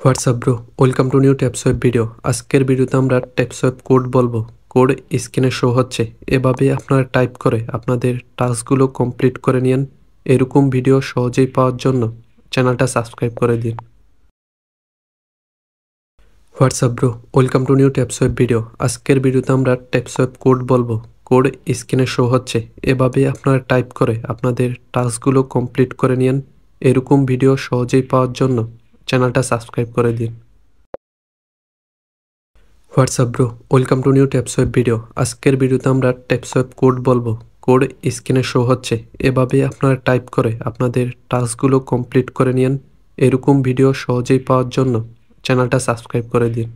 WhatsApp bro, welcome to new Tapsweb video. আজকের ভিডিওতে আমরা ট্যাপসওয়েব কোড বলবো। কোড স্ক্রিনে শো হচ্ছে, এভাবে আপনারা টাইপ করে আপনাদের টাস্কগুলো কমপ্লিট করে নিন। এরকম ভিডিও সহজেই পাওয়ার জন্য চ্যানেলটা সাবস্ক্রাইব করে দিন। WhatsApp bro, welcome to new Tapsweb video. আজকের ভিডিওতে আমরা ট্যাপসওয়েব কোড বলবো। কোড স্ক্রিনে শো হচ্ছে, এভাবে আপনারা টাইপ করে আপনাদের টাস্কগুলো কমপ্লিট করে নিন। এরকম ভিডিও সহজেই পাওয়ার জন্য চ্যানেলটা সাবস্ক্রাইব করে দিন। WhatsApp bro, welcome to new Tapsweb video. আজকের ভিডিওতে আমরা ট্যাপসওয়েব কোড বলবো। কোড স্ক্রিনে শো হচ্ছে, এভাবে আপনারা টাইপ করে আপনাদের টাস্কগুলো কমপ্লিট করে নিন। এরকম ভিডিও সহজেই পাওয়ার জন্য চ্যানেলটা সাবস্ক্রাইব করে দিন।